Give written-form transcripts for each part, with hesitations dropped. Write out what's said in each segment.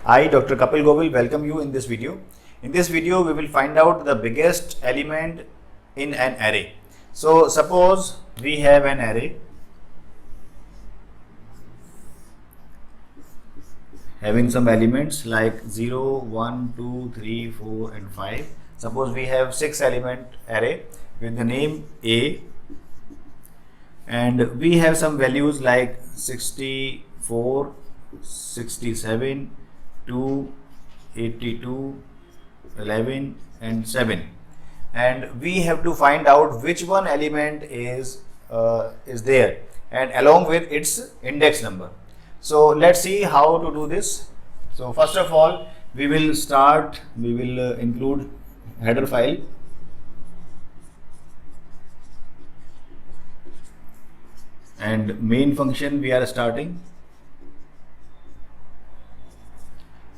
I, Dr. Kapil Govil, welcome you in this video. In this video, we will find out the biggest element in an array. So, suppose we have an array having some elements like 0, 1, 2, 3, 4 and 5. Suppose we have 6 element array with the name A, and we have some values like 64, 67, 2, 82, 11 and 7, and we have to find out which one element is there and along with its index number. So let's see how to do this. So first of all, we will include header file, and main function we are starting,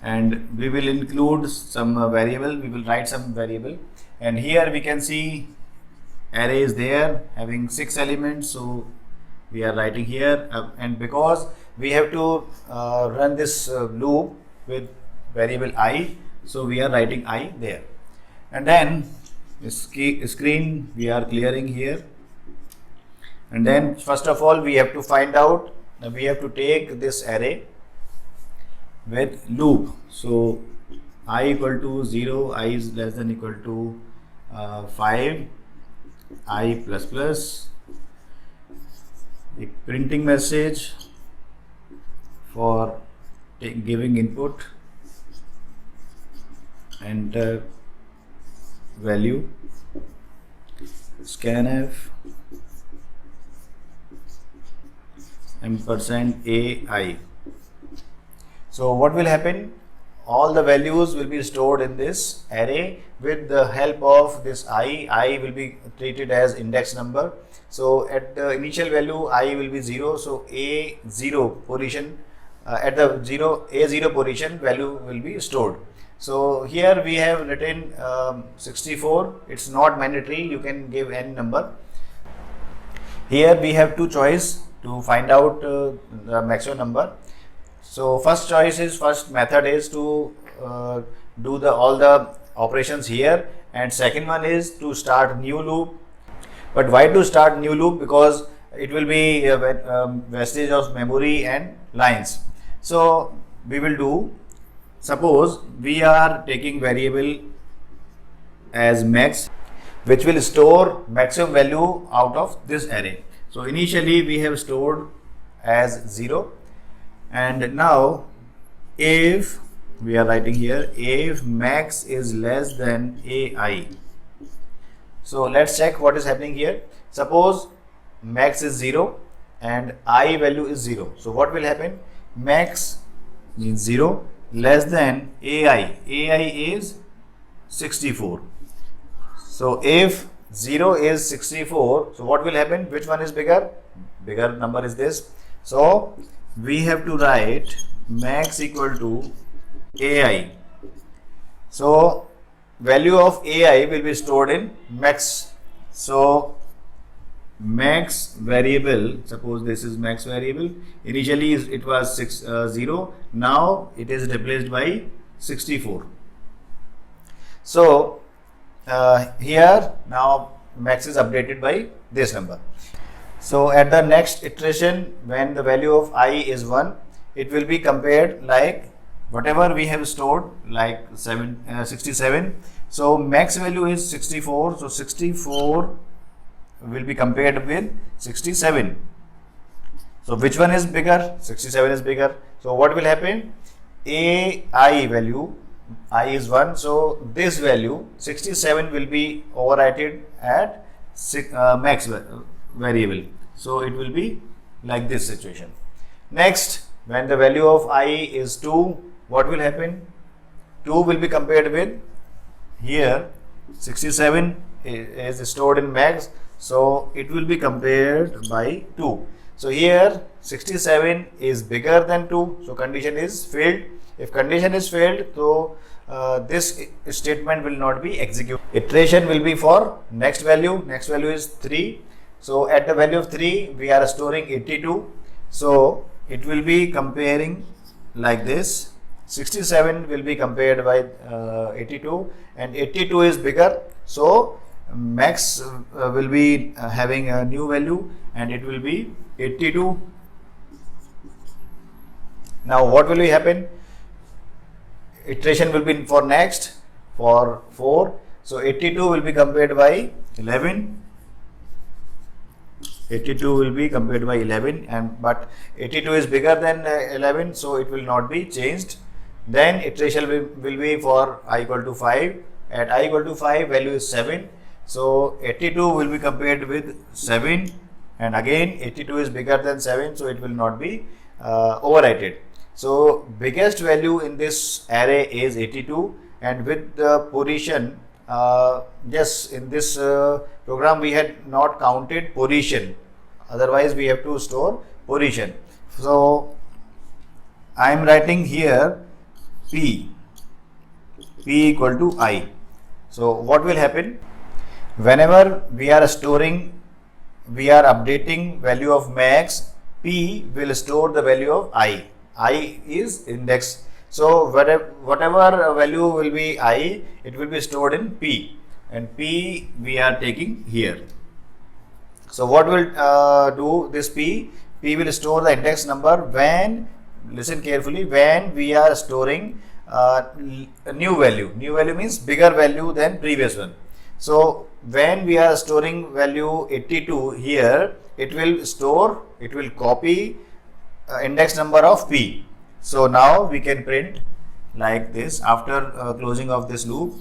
and we will include some variable. We will write some variable, and here we can see array is there having 6 elements, so we are writing here, and because we have to run this loop with variable I, so we are writing I there. And then screen we are clearing here, and then first of all we have to find out, we have to take this array with loop. So I equal to 0, I is less than equal to 5, I plus plus, a printing message for giving input, enter value, scanf, ampersand AI. So what will happen? All the values will be stored in this array with the help of this I will be treated as index number. So at the initial value I will be 0, so A0 position, at the A0 position value will be stored. So here we have written 64. It's not mandatory, you can give any number. Here we have two choices to find out the maximum number. So first method is to do all the operations here, and second one is to start new loop. But why to start new loop? Because it will be a wastage of memory and lines. So we will do, suppose we are taking variable as max, which will store maximum value out of this array. So initially we have stored as 0, and now if we are writing here, if max is less than AI. So let's check what is happening here. Suppose max is 0 and I value is 0. So what will happen? Max means 0 less than AI. AI is 64. So if 0 is 64, so what will happen? Which one is bigger? Bigger number is this. So we have to write max equal to AI. So value of AI will be stored in max. So max variable, suppose this is max variable, initially it was 0, now it is replaced by 64. So here now max is updated by this number. So at the next iteration, when the value of I is 1, it will be compared like whatever we have stored, like 67. So max value is 64, so 64 will be compared with 67. So which one is bigger? 67 is bigger. So what will happen? AI value, I is 1, so this value 67 will be overwritten at max variable. So it will be like this situation. Next, when the value of I is 2, what will happen? 2 will be compared with, here 67 is stored in max, so it will be compared by 2. So here 67 is bigger than 2, so condition is failed. If condition is failed, so this statement will not be executed. Iteration will be for next value is 3. So at the value of 3 we are storing 82. So it will be comparing like this. 67 will be compared by 82, and 82 is bigger, so max will be having a new value, and it will be 82. Now what will be happen? Iteration will be for next, for 4, so 82 will be compared by 11. 82 will be compared by 11, and but 82 is bigger than 11, so it will not be changed. Then iteration will be for I equal to 5. At I equal to 5, value is 7, so 82 will be compared with 7, and again 82 is bigger than 7, so it will not be overwritten. So biggest value in this array is 82, and with the position, yes, in this program we had not counted position, otherwise we have to store position. So I am writing here P equal to I. So what will happen? Whenever we are updating value of max, P will store the value of I. I is index. So whatever value will be I, it will be stored in P, and P we are taking here. So what will do this P? P will store the index number when, listen carefully, when we are storing a new value. New value means bigger value than previous one. So when we are storing value 82 here, it will copy index number of P. So now we can print like this after closing of this loop.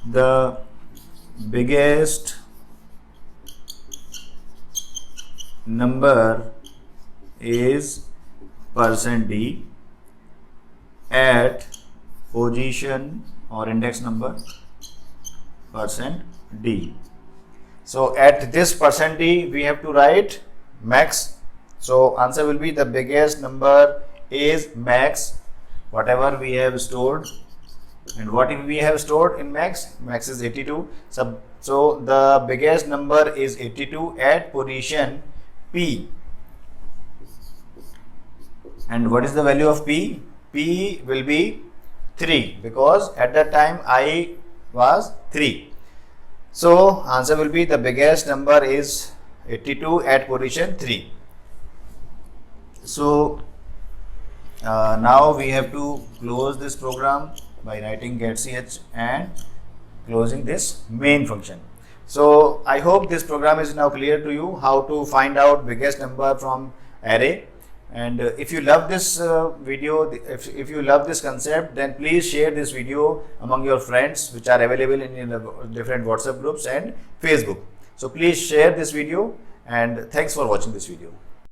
The biggest number is %d at position or index number %d. So at this %d we have to write max. So answer will be the biggest number is max, whatever we have stored. And what we have stored in max? Max is 82. So the biggest number is 82 at position P. And what is the value of P? P will be 3, because at that time I was 3. So answer will be the biggest number is 82 at position 3. So now we have to close this program by writing getch and closing this main function. So I hope this program is now clear to you, how to find out biggest number from array. And if you love this video, if you love this concept, then please share this video among your friends, which are available in different WhatsApp groups and Facebook. So please share this video, and thanks for watching this video.